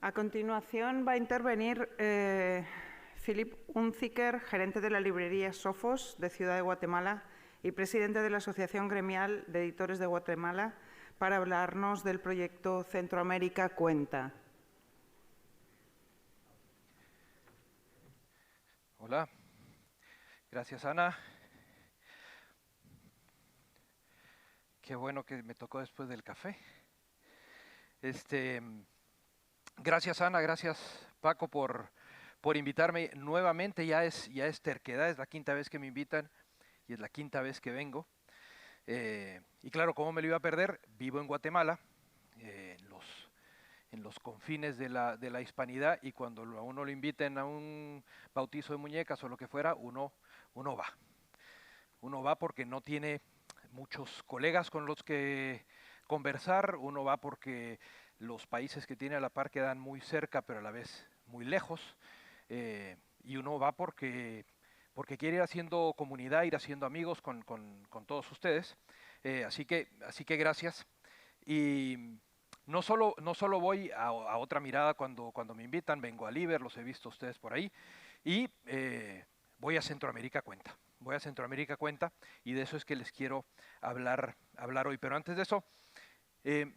A continuación va a intervenir Philip Unziker, gerente de la librería Sofos de Ciudad de Guatemala y presidente de la Asociación Gremial de Editores de Guatemala, para hablarnos del proyecto Centroamérica Cuenta. Hola, gracias Ana. Qué bueno que me tocó después del café. Gracias Ana, gracias Paco por invitarme nuevamente. Ya es terquedad, es la quinta vez que me invitan y es la quinta vez que vengo. Y claro, ¿cómo me lo iba a perder? Vivo en Guatemala, en los confines de la hispanidad, y cuando a uno lo inviten a un bautizo de muñecas o lo que fuera, uno va. Uno va porque no tiene muchos colegas con los que conversar, uno va porque los países que tiene a la par quedan muy cerca pero a la vez muy lejos, y uno va porque quiere ir haciendo comunidad, ir haciendo amigos con todos ustedes. Así que gracias. Y no solo voy a otra mirada cuando me invitan, vengo a Liber, los he visto ustedes por ahí, y voy a Centroamérica Cuenta. Voy a Centroamérica Cuenta, y de eso es que les quiero hablar hoy. Pero antes de eso, eh,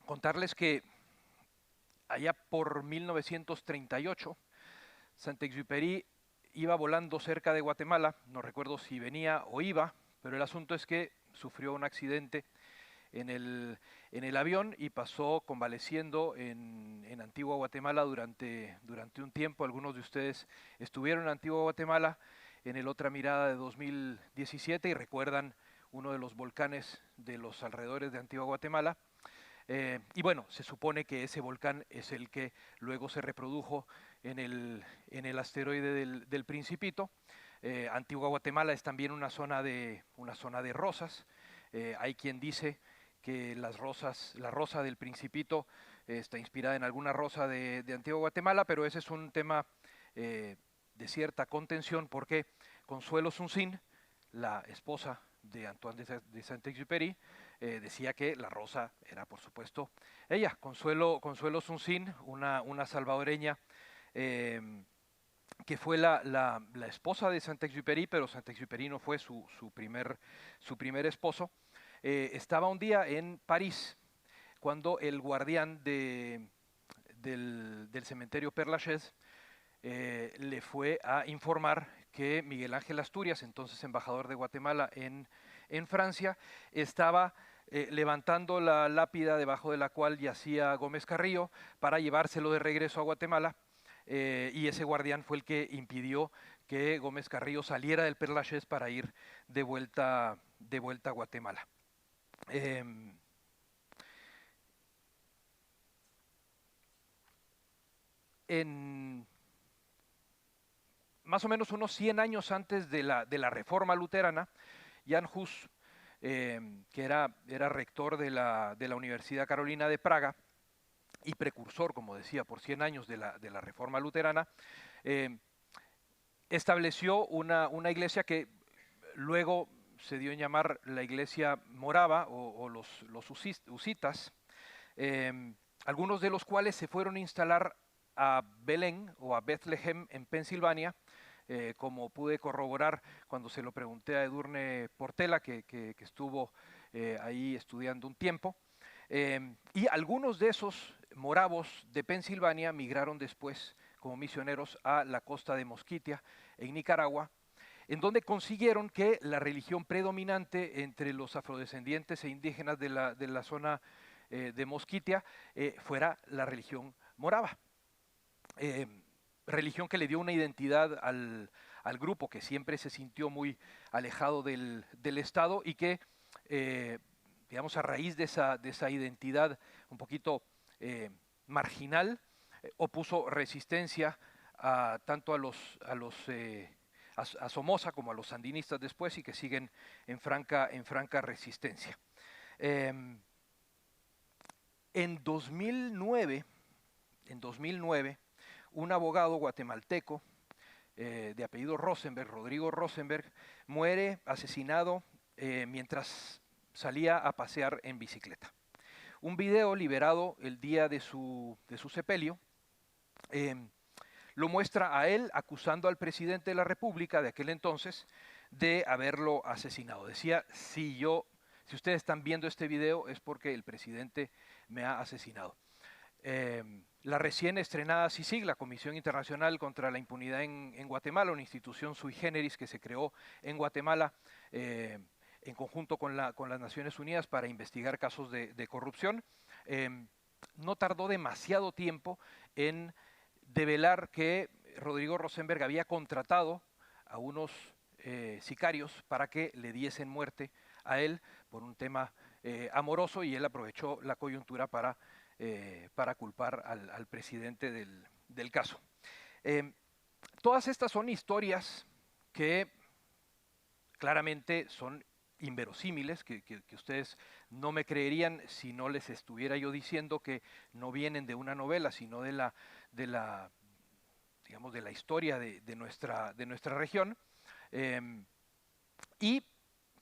contarles que allá por 1938, Saint-Exupéry iba volando cerca de Guatemala, no recuerdo si venía o iba, pero el asunto es que sufrió un accidente en el avión y pasó convaleciendo en Antigua Guatemala durante un tiempo. Algunos de ustedes estuvieron en Antigua Guatemala en el Otra Mirada de 2017 y recuerdan uno de los volcanes de los alrededores de Antigua Guatemala. Y bueno, se supone que ese volcán es el que luego se reprodujo en el asteroide del Principito. Antigua Guatemala es también una zona de rosas. Hay quien dice que la rosa del Principito está inspirada en alguna rosa de Antigua Guatemala, pero ese es un tema de cierta contención, porque Consuelo Suncín, la esposa de Antoine de Saint-Exupéry, decía que la rosa era, por supuesto, ella, Consuelo Suncín, una salvadoreña, que fue la esposa de Saint-Exupéry, pero Saint-Exupéry no fue su primer esposo. Estaba un día en París cuando el guardián del cementerio Père Lachaise le fue a informar que Miguel Ángel Asturias, entonces embajador de Guatemala en Francia, estaba levantando la lápida debajo de la cual yacía Gómez Carrillo para llevárselo de regreso a Guatemala. Y ese guardián fue el que impidió que Gómez Carrillo saliera del Père Lachaise para ir de vuelta a Guatemala. En más o menos unos 100 años antes de la Reforma Luterana, Jan Hus, que era rector de la Universidad Carolina de Praga y precursor, como decía, por 100 años de la Reforma Luterana, estableció una iglesia que luego se dio en llamar la Iglesia Morava o los husitas, algunos de los cuales se fueron a instalar a Belén o a Bethlehem en Pensilvania, como pude corroborar cuando se lo pregunté a Edurne Portela, que estuvo ahí estudiando un tiempo. Y algunos de esos moravos de Pensilvania migraron después como misioneros a la costa de Mosquitia, en Nicaragua, en donde consiguieron que la religión predominante entre los afrodescendientes e indígenas de la zona de Mosquitia fuera la religión morava. Religión que le dio una identidad al grupo, que siempre se sintió muy alejado del Estado, y que, digamos, a raíz de esa identidad un poquito marginal, opuso resistencia tanto a Somoza como a los sandinistas después, y que siguen en franca resistencia. En 2009, un abogado guatemalteco de apellido Rosenberg, Rodrigo Rosenberg, muere asesinado mientras salía a pasear en bicicleta. un video liberado el día de su sepelio. Lo muestra a él acusando al presidente de la República de aquel entonces de haberlo asesinado. Decía, si ustedes están viendo este video es porque el presidente me ha asesinado. La recién estrenada CICIG, la Comisión Internacional contra la Impunidad en Guatemala, una institución sui generis que se creó en Guatemala en conjunto con las Naciones Unidas para investigar casos de corrupción, no tardó demasiado tiempo en develar que Rodrigo Rosenberg había contratado a unos sicarios para que le diesen muerte a él por un tema amoroso, y él aprovechó la coyuntura para culpar al presidente del caso. Todas estas son historias que claramente son inverosímiles, que ustedes no me creerían si no les estuviera yo diciendo que no vienen de una novela, sino de la historia de nuestra región. Y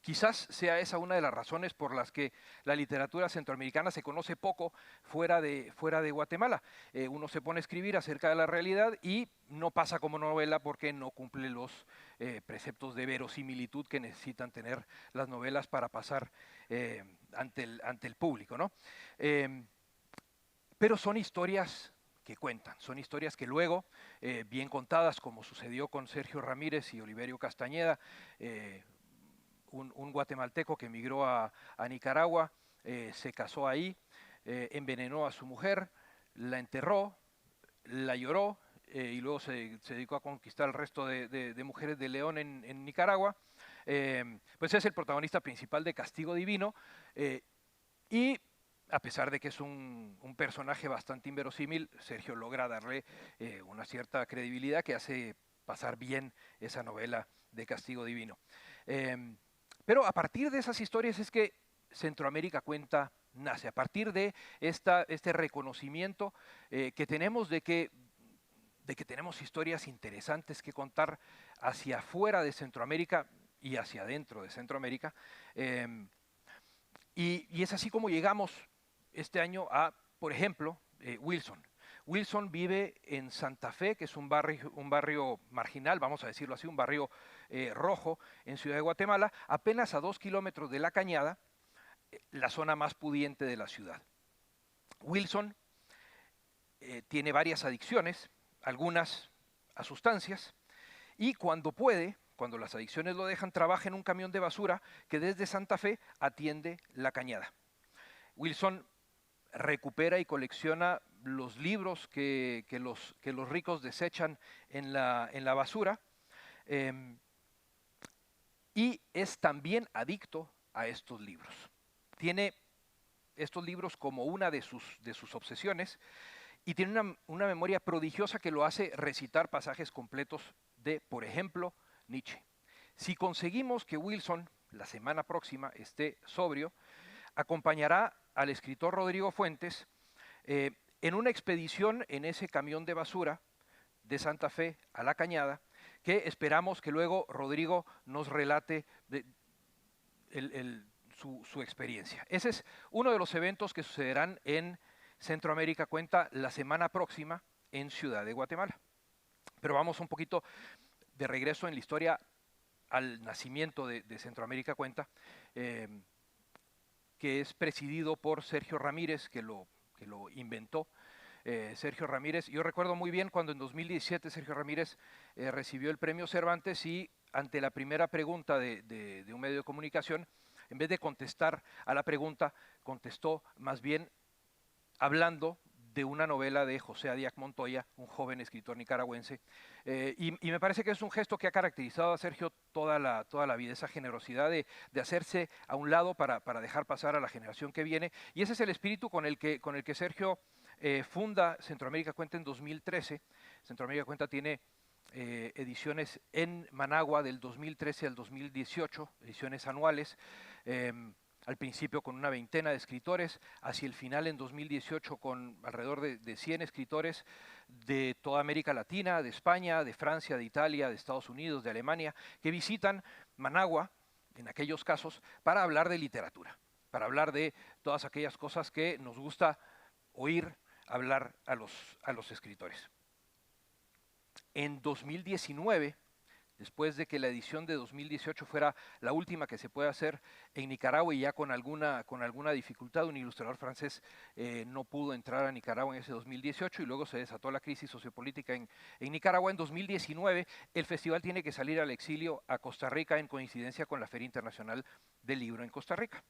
quizás sea esa una de las razones por las que la literatura centroamericana se conoce poco fuera de Guatemala. Uno se pone a escribir acerca de la realidad y no pasa como novela porque no cumple los preceptos de verosimilitud que necesitan tener las novelas para pasar ante el público, ¿no? Pero son historias que cuentan, son historias que luego, bien contadas, como sucedió con Sergio Ramírez y Oliverio Castañeda, un guatemalteco que emigró a Nicaragua, se casó ahí, envenenó a su mujer, la enterró, la lloró, y luego se dedicó a conquistar el resto de mujeres de León en Nicaragua. Pues es el protagonista principal de Castigo Divino, y a pesar de que es un personaje bastante inverosímil, Sergio logra darle una cierta credibilidad que hace pasar bien esa novela de Castigo Divino. Pero a partir de esas historias es que Centroamérica Cuenta nace, a partir de este reconocimiento que tenemos de que tenemos historias interesantes que contar hacia afuera de Centroamérica y hacia adentro de Centroamérica. Y es así como llegamos este año a, por ejemplo, Wilson. Wilson vive en Santa Fe, que es un barrio marginal, vamos a decirlo así, un barrio rojo en Ciudad de Guatemala, apenas a 2 kilómetros de La Cañada, la zona más pudiente de la ciudad. Wilson tiene varias adicciones, algunas a sustancias, y cuando puede, cuando las adicciones lo dejan, trabaja en un camión de basura que desde Santa Fe atiende La Cañada. Wilson recupera y colecciona los libros que los ricos desechan en la basura, y es también adicto a estos libros. Tiene estos libros como una de sus obsesiones, y tiene una memoria prodigiosa que lo hace recitar pasajes completos de, por ejemplo, Nietzsche. Si conseguimos que Wilson la semana próxima esté sobrio, acompañará al escritor Rodrigo Fuentes en una expedición en ese camión de basura de Santa Fe a La Cañada, que esperamos que luego Rodrigo nos relate su experiencia. Ese es uno de los eventos que sucederán en Centroamérica Cuenta la semana próxima en Ciudad de Guatemala. Pero vamos un poquito de regreso en la historia al nacimiento de Centroamérica Cuenta, que es presidido por Sergio Ramírez, que lo inventó. Sergio Ramírez, yo recuerdo muy bien cuando en 2017 Sergio Ramírez recibió el premio Cervantes, y ante la primera pregunta de un medio de comunicación, en vez de contestar a la pregunta, contestó más bien hablando de una novela de José Adiac Montoya, un joven escritor nicaragüense, y me parece que es un gesto que ha caracterizado a Sergio toda la vida, esa generosidad de hacerse a un lado para dejar pasar a la generación que viene, y ese es el espíritu con el que Sergio funda Centroamérica Cuenta en 2013. Centroamérica Cuenta tiene ediciones en Managua del 2013 al 2018, ediciones anuales, al principio con una veintena de escritores, hacia el final en 2018 con alrededor de 100 escritores de toda América Latina, de España, de Francia, de Italia, de Estados Unidos, de Alemania, que visitan Managua, en aquellos casos, para hablar de literatura. para hablar de todas aquellas cosas que nos gusta oír hablar a los escritores. En 2019, después de que la edición de 2018 fuera la última que se puede hacer en Nicaragua y ya con alguna dificultad, un ilustrador francés no pudo entrar a Nicaragua en ese 2018 y luego se desató la crisis sociopolítica en Nicaragua. En 2019 el festival tiene que salir al exilio a Costa Rica en coincidencia con la Feria Internacional del Libro en Costa Rica.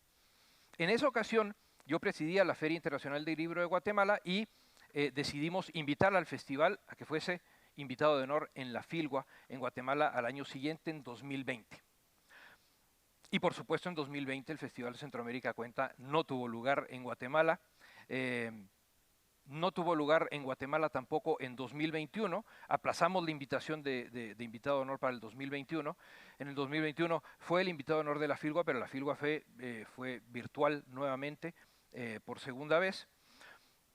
En esa ocasión yo presidía la Feria Internacional del Libro de Guatemala y decidimos invitar al festival a que fuese invitado de honor en la Filgua en Guatemala al año siguiente, en 2020. Y por supuesto en 2020 el Festival Centroamérica Cuenta no tuvo lugar en Guatemala, no tuvo lugar en Guatemala tampoco en 2021, aplazamos la invitación de invitado de honor para el 2021, en el 2021 fue el invitado de honor de la Filgua, pero la Filgua fue virtual nuevamente por segunda vez,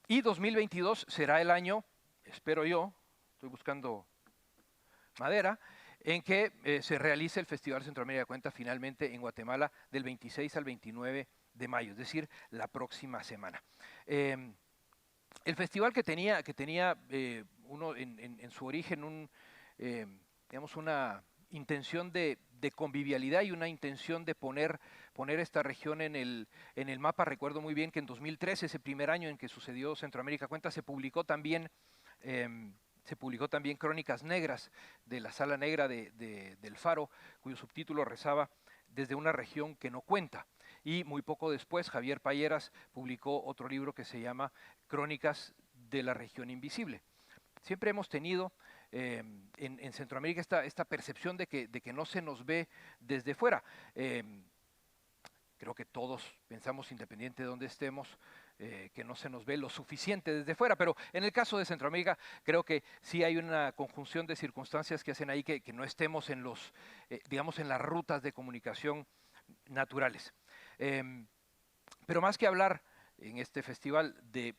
y 2022 será el año, espero yo, estoy buscando madera, en que se realice el Festival Centroamérica Cuenta finalmente en Guatemala del 26 al 29 de mayo, es decir, la próxima semana. El festival que tenía uno en su origen digamos una intención de convivialidad y una intención de poner esta región en el mapa. Recuerdo muy bien que en 2013, ese primer año en que sucedió Centroamérica Cuenta, se publicó también Crónicas Negras de la Sala Negra del Faro, cuyo subtítulo rezaba Desde una región que no cuenta. Y muy poco después Javier Payeras publicó otro libro que se llama Crónicas de la región invisible. Siempre hemos tenido en Centroamérica esta percepción de que no se nos ve desde fuera. Creo que todos pensamos, independiente de dónde estemos, que no se nos ve lo suficiente desde fuera, pero en el caso de Centroamérica creo que sí hay una conjunción de circunstancias que hacen ahí que no estemos en digamos, en las rutas de comunicación naturales. Pero más que hablar en este festival de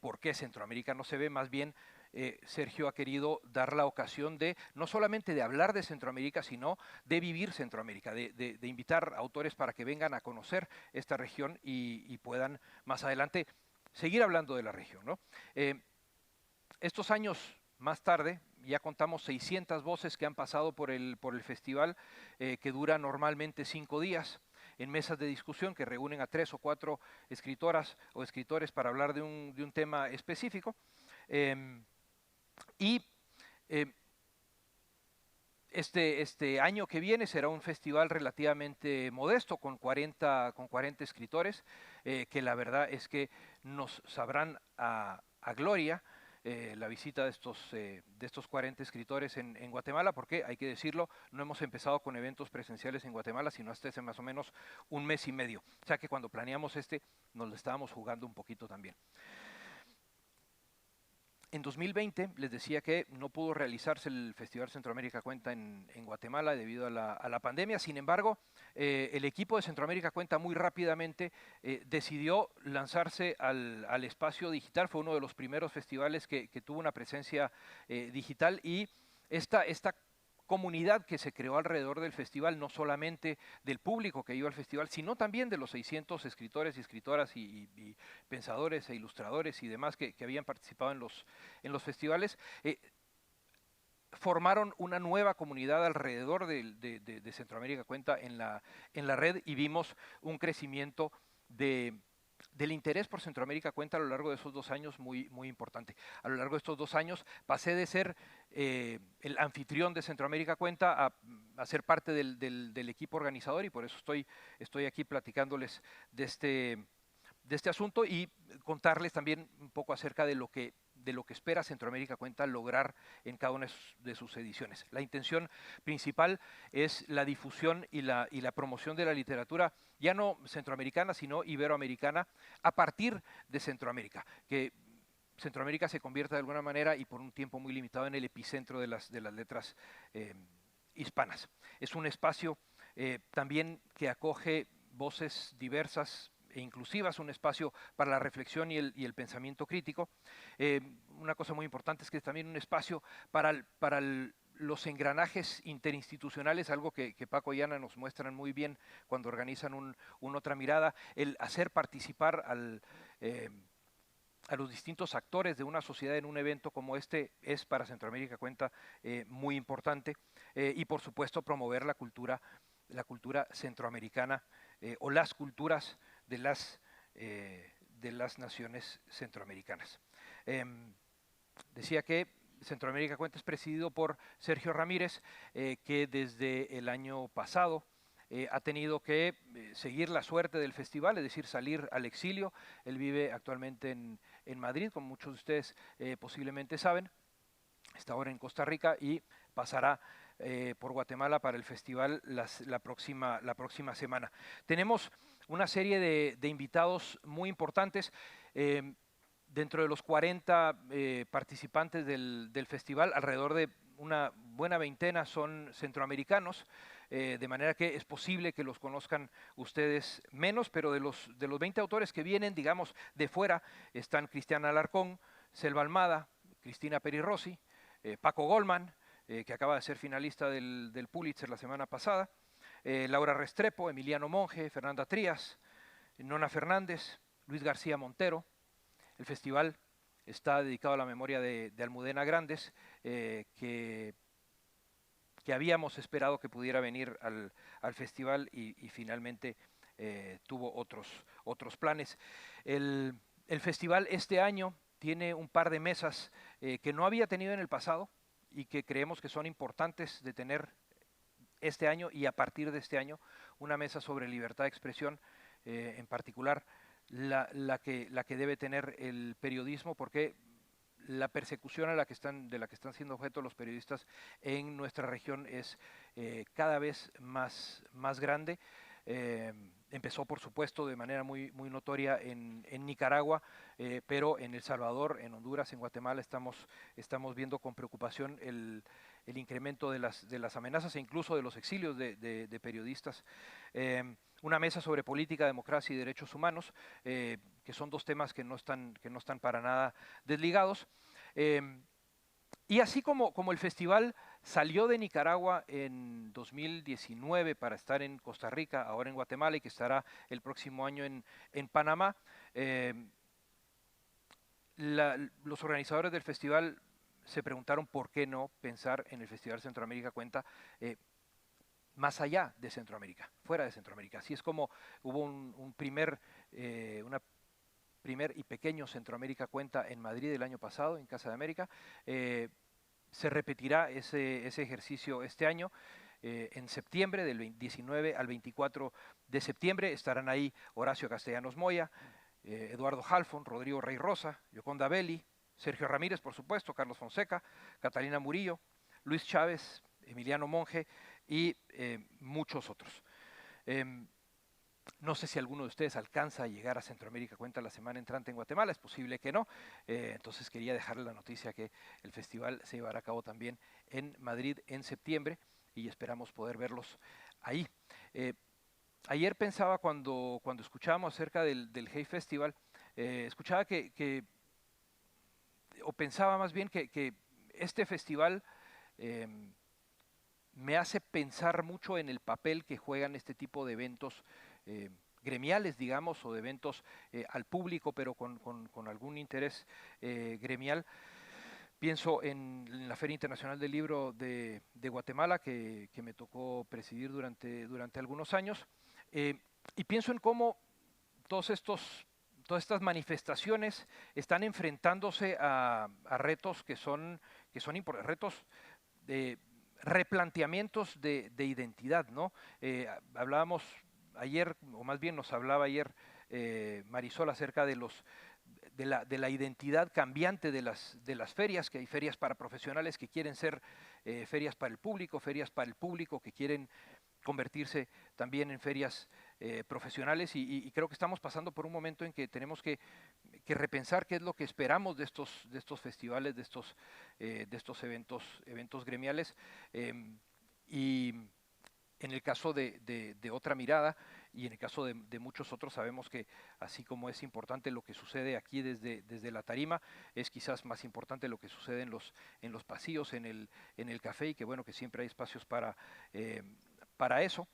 por qué Centroamérica no se ve, más bien Sergio ha querido dar la ocasión de no solamente de hablar de Centroamérica, sino de vivir Centroamérica, de invitar autores para que vengan a conocer esta región y puedan más adelante seguir hablando de la región, ¿no? Estos años más tarde ya contamos 600 voces que han pasado por el festival, que dura normalmente 5 días, en mesas de discusión que reúnen a 3 o 4 escritoras o escritores para hablar de un tema específico. Este año que viene será un festival relativamente modesto, con 40 escritores, que la verdad es que nos sabrán a gloria la visita de estos 40 escritores en Guatemala, porque hay que decirlo, no hemos empezado con eventos presenciales en Guatemala, sino hasta hace más o menos un mes y medio. O sea que cuando planeamos nos lo estábamos jugando un poquito también. En 2020 les decía que no pudo realizarse el Festival Centroamérica Cuenta en Guatemala debido a la pandemia. Sin embargo, el equipo de Centroamérica Cuenta muy rápidamente decidió lanzarse al espacio digital. Fue uno de los primeros festivales que tuvo una presencia digital, y esta comunidad que se creó alrededor del festival, no solamente del público que iba al festival, sino también de los 600 escritores y escritoras y pensadores e ilustradores y demás que habían participado en los festivales, formaron una nueva comunidad alrededor de Centroamérica Cuenta en la red, y vimos un crecimiento del interés por Centroamérica Cuenta a lo largo de esos 2 años muy, muy importante. A lo largo de estos 2 años pasé de ser el anfitrión de Centroamérica Cuenta a ser parte del equipo organizador, y por eso estoy aquí platicándoles de este asunto y contarles también un poco acerca de lo que espera Centroamérica Cuenta lograr en cada una de sus ediciones. La intención principal es la difusión y la promoción de la literatura, ya no centroamericana, sino iberoamericana, a partir de Centroamérica, que Centroamérica se convierta de alguna manera, y por un tiempo muy limitado, en el epicentro de las letras hispanas. Es un espacio también que acoge voces diversas e inclusivas, un espacio para la reflexión y el pensamiento crítico. Una cosa muy importante es que es también un espacio para los engranajes interinstitucionales, algo que Paco y Ana nos muestran muy bien cuando organizan Otra Mirada, el hacer participar a los distintos actores de una sociedad en un evento como este es para Centroamérica Cuenta muy importante, y por supuesto promover la cultura centroamericana o las culturas de las naciones centroamericanas. Decía que Centroamérica Cuenta es presidido por Sergio Ramírez, que desde el año pasado ha tenido que seguir la suerte del festival, es decir, salir al exilio. Él vive actualmente en Madrid, como muchos de ustedes posiblemente saben. Está ahora en Costa Rica y pasará por Guatemala para el festival la próxima semana. Tenemos una serie de invitados muy importantes. Dentro de los 40 participantes del festival, alrededor de una buena veintena son centroamericanos, de manera que es posible que los conozcan ustedes menos, pero de los 20 autores que vienen, digamos, de fuera, están Cristiana Alarcón, Selva Almada, Cristina Peri Rossi, Paco Goldman, que acaba de ser finalista del Pulitzer la semana pasada, Laura Restrepo, Emiliano Monge, Fernanda Trías, Nona Fernández, Luis García Montero. El festival está dedicado a la memoria de Almudena Grandes, que habíamos esperado que pudiera venir al festival y finalmente tuvo otros planes. El festival este año tiene un par de mesas que no había tenido en el pasado y que creemos que son importantes de tener este año y a partir de este año, una mesa sobre libertad de expresión, en particular la que debe tener el periodismo, porque la persecución de la que están siendo objeto los periodistas en nuestra región es cada vez más grande. Empezó, por supuesto, de manera muy notoria en Nicaragua, pero en El Salvador, en Honduras, en Guatemala estamos viendo con preocupación el incremento de las amenazas e incluso de los exilios de periodistas. Una mesa sobre política, democracia y derechos humanos, que son dos temas que no están para nada desligados. Y así como el festival salió de Nicaragua en 2019 para estar en Costa Rica, ahora en Guatemala, y que estará el próximo año en Panamá, los organizadores del festival se preguntaron por qué no pensar en el Festival Centroamérica Cuenta más allá de Centroamérica, fuera de Centroamérica. Así es como hubo un primer y pequeño Centroamérica Cuenta en Madrid el año pasado, en Casa de América. Se repetirá ese ejercicio este año. En septiembre, del 19 al 24 de septiembre, estarán ahí Horacio Castellanos Moya, Eduardo Halfon, Rodrigo Rey Rosa, Yoconda Belli, Sergio Ramírez, por supuesto, Carlos Fonseca, Catalina Murillo, Luis Chávez, Emiliano Monge y muchos otros. No sé si alguno de ustedes alcanza a llegar a Centroamérica Cuenta la semana entrante en Guatemala, es posible que no, entonces quería dejarle la noticia que el festival se llevará a cabo también en Madrid en septiembre y esperamos poder verlos ahí. Ayer pensaba cuando escuchábamos acerca del Hey Festival, escuchaba o pensaba más bien que este festival me hace pensar mucho en el papel que juegan este tipo de eventos gremiales, digamos, o de eventos al público, pero con algún interés gremial. Pienso en la Feria Internacional del Libro de Guatemala, que me tocó presidir durante algunos años, y pienso en cómo todas estas manifestaciones están enfrentándose a retos que son importantes, retos de replanteamientos de identidad, ¿no? Hablábamos ayer, o más bien nos hablaba ayer Marisol acerca de la identidad cambiante de las ferias, que hay ferias para profesionales que quieren ser ferias para el público que quieren convertirse también en ferias profesionales, y creo que estamos pasando por un momento en que tenemos que repensar qué es lo que esperamos de estos festivales, de estos eventos gremiales, y En el caso de Otra Mirada y en el caso de muchos otros, sabemos que así como es importante lo que sucede aquí desde la tarima, es quizás más importante lo que sucede en los pasillos, en el café, y que bueno, que siempre hay espacios para eso.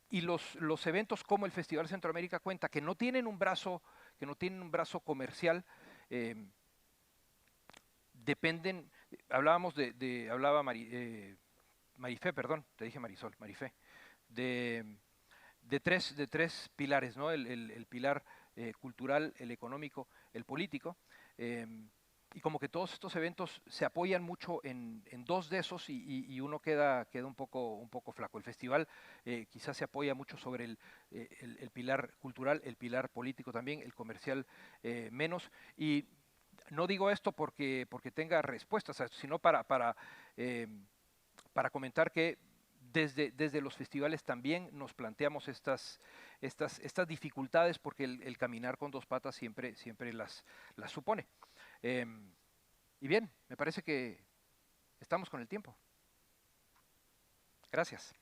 Y los eventos como el Festival Centroamérica Cuenta, que no tienen un brazo comercial, dependen, hablaba Marifé, perdón, te dije Marisol, Marifé, de tres pilares, ¿no? El pilar cultural, el económico, el político, y como que todos estos eventos se apoyan mucho en dos de esos y uno queda un poco flaco. El festival quizás se apoya mucho sobre el pilar cultural, el pilar político también, el comercial menos, y no digo esto porque tenga respuestas, sino para comentar que desde los festivales también nos planteamos estas dificultades, porque el caminar con dos patas siempre las supone. Y bien, me parece que estamos con el tiempo. Gracias.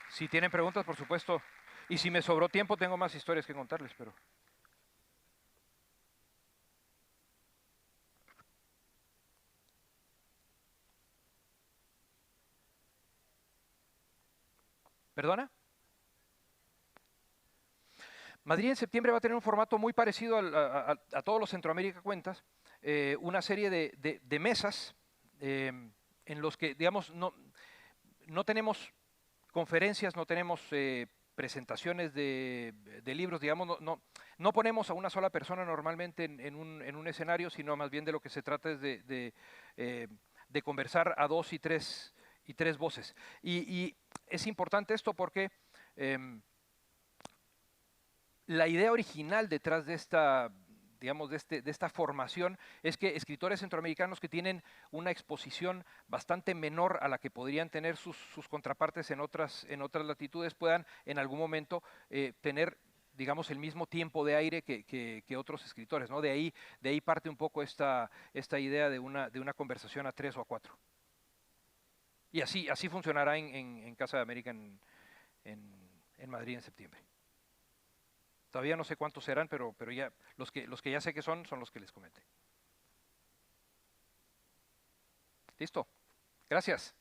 Si tienen preguntas, por supuesto, y si me sobró tiempo, tengo más historias que contarles, pero... ¿Perdona? Madrid en septiembre va a tener un formato muy parecido a todos los Centroamérica Cuentas, una serie de mesas en los que, digamos, no tenemos conferencias, no tenemos presentaciones de libros, digamos, no ponemos a una sola persona normalmente en un escenario, sino más bien de lo que se trata es de conversar a dos y tres voces. Y es importante esto porque la idea original detrás de esta, digamos, de esta formación es que escritores centroamericanos que tienen una exposición bastante menor a la que podrían tener sus contrapartes en otras latitudes puedan en algún momento tener, digamos, el mismo tiempo de aire que otros escritores, ¿no? De ahí parte un poco esta idea de una conversación a 3 o a 4. Y así funcionará en Casa de América en Madrid en septiembre. Todavía no sé cuántos serán, pero ya los que ya sé que son los que les comenté. ¿Listo? Gracias.